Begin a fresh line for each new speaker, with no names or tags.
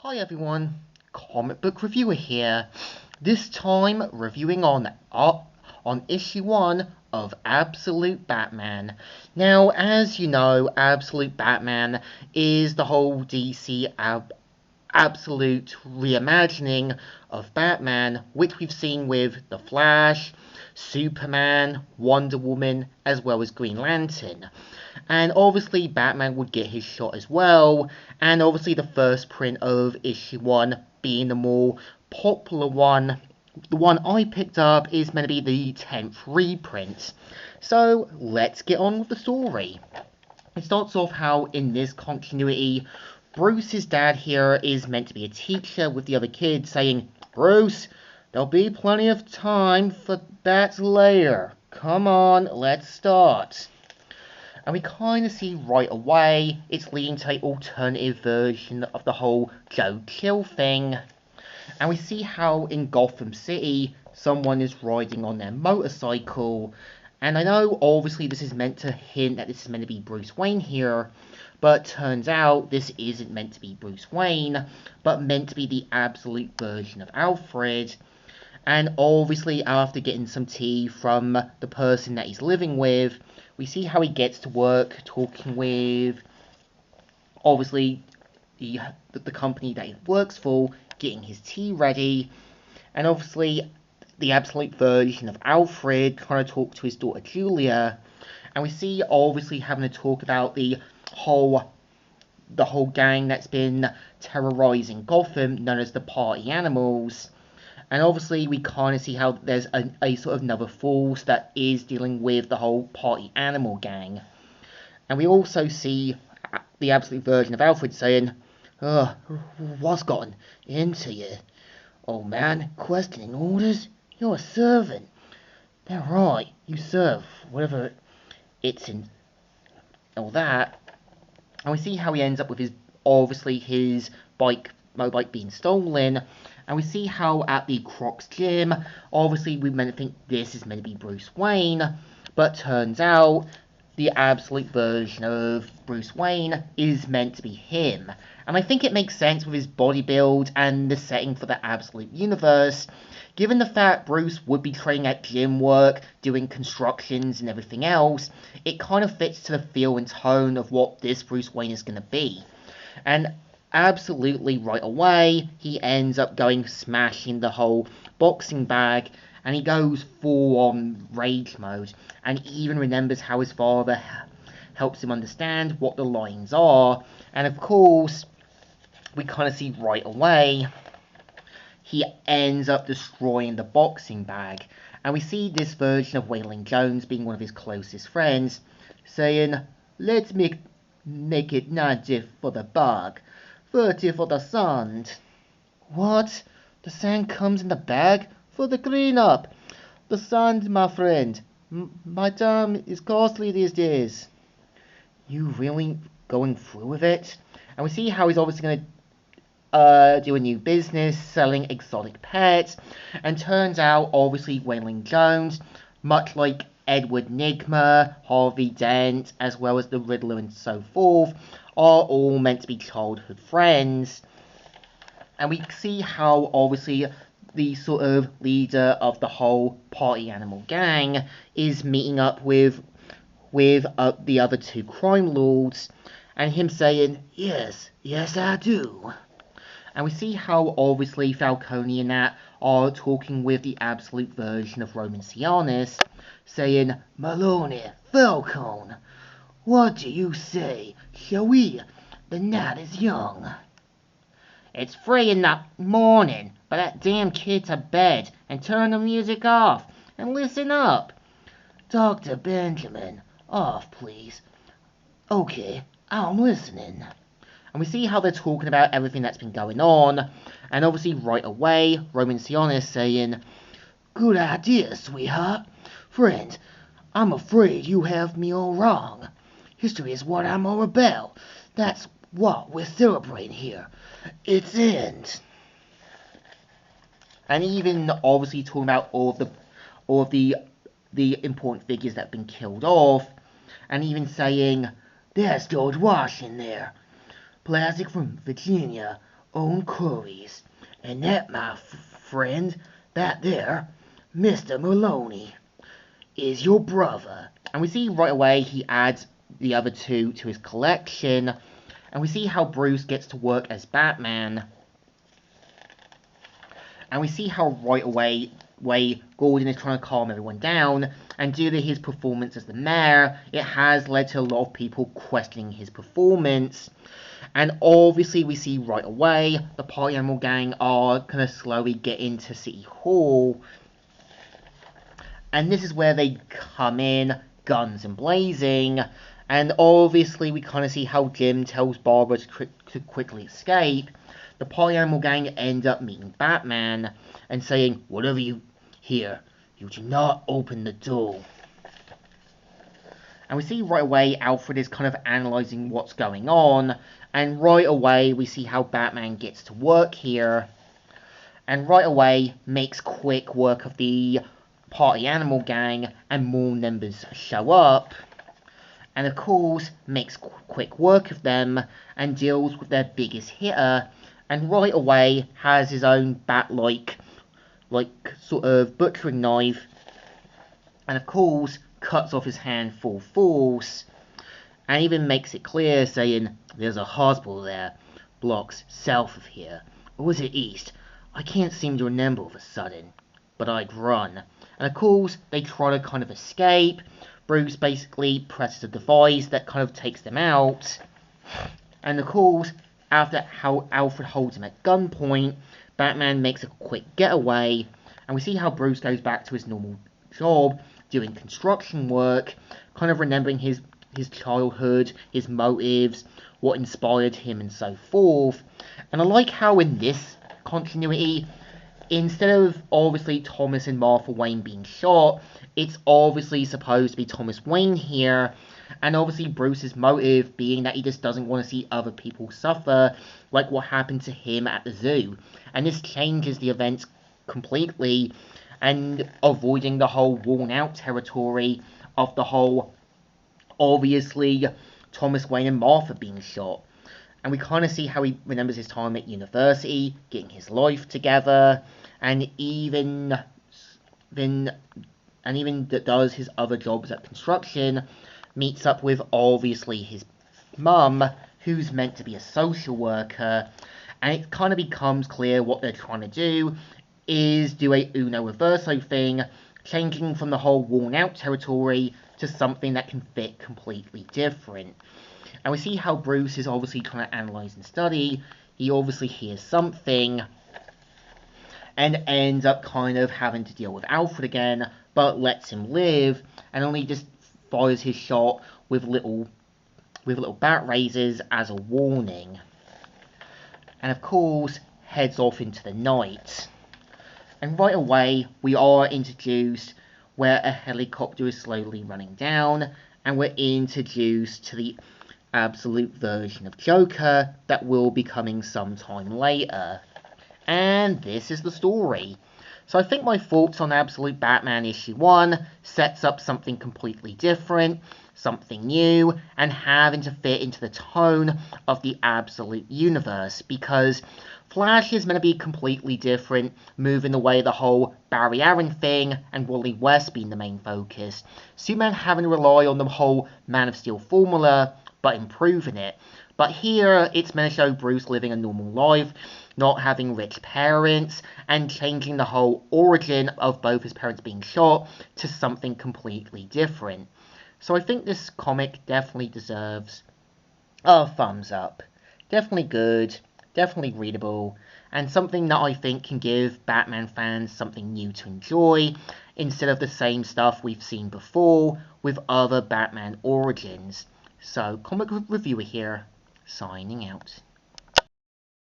Hi everyone, comic book reviewer here. This time reviewing on issue 1 of Absolute Batman. Now, as you know, Absolute Batman is the whole DC absolute reimagining of Batman, which we've seen with The Flash, Superman, Wonder Woman, as well as Green Lantern. And obviously Batman would get his shot as well, and obviously the first print of issue 1 being the more popular one. The one I picked up is meant to be the 10th reprint. So let's get on with the story. It starts off how in this continuity, Bruce's dad here is meant to be a teacher with the other kids saying, "Bruce, there'll be plenty of time for that later. Come on, let's start." And we kind of see right away it's leading to an alternative version of the whole Joe Chill thing. And we see how in Gotham City someone is riding on their motorcycle. And I know obviously this is meant to hint that this is meant to be Bruce Wayne here, but turns out this isn't meant to be Bruce Wayne, but meant to be the absolute version of Alfred. And obviously after getting some tea from the person that he's living with, we see how he gets to work talking with, obviously, the company that he works for, getting his tea ready, and obviously the absolute version of Alfred trying to talk to his daughter Julia, and we see obviously having to talk about the whole gang that's been terrorizing Gotham, known as the Party Animals. And obviously we kind of see how there's a sort of another force that is dealing with the whole Party Animal gang. And we also see the absolute version of Alfred saying, "What's gotten into you? Oh man, questioning orders? You're a servant. They're right, you serve, whatever it's in, all that." And we see how he ends up with his motorbike being stolen. And we see how at the Crocs gym, obviously we meant to think this is meant to be Bruce Wayne, but turns out the absolute version of Bruce Wayne is meant to be him. And I think it makes sense with his body build and the setting for the absolute universe, given the fact Bruce would be training at gym work, doing constructions and everything else. It kind of fits to the feel and tone of what this Bruce Wayne is going to be. And absolutely right away, he ends up smashing the whole boxing bag, and he goes full on rage mode, and he even remembers how his father helps him understand what the lines are. And of course, we kind of see right away he ends up destroying the boxing bag, and we see this version of Waylon Jones, being one of his closest friends, saying, "Let's make it 90 for the bag, 30 for the sand." "What? The sand comes in the bag? For the cleanup. The sand, my friend. My time is costly these days." You really going through with it? And we see how he's obviously going to do a new business selling exotic pets. And turns out, obviously, Waylon Jones, much like Edward Nygma, Harvey Dent, as well as the Riddler and so forth, are all meant to be childhood friends. And we see how, obviously, the sort of leader of the whole Party Animal gang is meeting up with the other two crime lords, and him saying, "Yes, I do." And we see how, obviously, Falcone and that are talking with the absolute version of Roman Sionis, saying, "Maloney, Falcone, what do you say? Shall we? The night is young." "It's 3 in the morning, but that damn kid to bed, and turn the music off, and listen up." "Dr. Benjamin, off please." "Okay, I'm listening." And we see how they're talking about everything that's been going on, and obviously right away, Roman Sionis saying, "Good idea, sweetheart. Friend, I'm afraid you have me all wrong. History is what I'm all about. That's what we're celebrating here. Its end." And even obviously talking about all of the important figures that have been killed off, and even saying, "There's George Washington there. Plastic from Virginia. own curries. And that, my friend, that there, Mr. Maloney, is your brother. And we see right away he adds the other two to his collection. And we see how Bruce gets to work as Batman. And we see how right away Gordon is trying to calm everyone down. And due to his performance as the mayor, it has led to a lot of people questioning his performance. And obviously we see right away the Party Animal Gang are kind of slowly get into City Hall. And this is where they come in, guns and blazing. And obviously we kind of see how Jim tells Barbara to quickly escape. The Party Animal Gang end up meeting Batman and saying, "Whatever you hear, you do not open the door." And we see right away Alfred is kind of analysing what's going on. And right away we see how Batman gets to work here. And right away makes quick work of the Party Animal Gang, and more members show up. And of course makes quick work of them and deals with their biggest hitter. And right away has his own bat-like sort of butchering knife. And of course cuts off his hand full force. And even makes it clear, saying, "There's a hospital there, blocks south of here. Or was it east? I can't seem to remember all of a sudden. But I'd run." And of course, they try to kind of escape. Bruce basically presses a device that kind of takes them out. And of course, after how Alfred holds him at gunpoint, Batman makes a quick getaway. And we see how Bruce goes back to his normal job, doing construction work, kind of remembering his childhood, his motives, what inspired him, and so forth. And I like how in this continuity, instead of obviously Thomas and Martha Wayne being shot, it's obviously supposed to be Thomas Wayne here. And obviously Bruce's motive being that he just doesn't want to see other people suffer, like what happened to him at the zoo. And this changes the events completely, and avoiding the whole worn out territory of the whole, obviously, Thomas Wayne and Martha being shot. And we kind of see how he remembers his time at university, getting his life together, and even does his other jobs at construction, meets up with obviously his mum, who's meant to be a social worker, and it kind of becomes clear what they're trying to do is do a Uno Reverso thing, changing from the whole worn out territory to something that can fit completely different. And we see how Bruce is obviously trying to analyse and study. He obviously hears something and ends up kind of having to deal with Alfred again, but lets him live and only just fires his shot with little bat razors as a warning. And of course heads off into the night. And right away we are introduced where a helicopter is slowly running down, and we're introduced to the absolute version of Joker that will be coming sometime later. And this is the story. So I think my thoughts on Absolute Batman issue 1 sets up something completely different, something new, and having to fit into the tone of the Absolute universe, because Flash is meant to be completely different, moving away the whole Barry Allen thing and Wally West being the main focus. Superman having to rely on the whole Man of Steel formula, but improving it. But here, it's meant to show Bruce living a normal life, not having rich parents, and changing the whole origin of both his parents being shot to something completely different. So I think this comic definitely deserves a thumbs up. Definitely good, definitely readable, and something that I think can give Batman fans something new to enjoy, instead of the same stuff we've seen before with other Batman origins. So, Comic Reviewer here, signing out.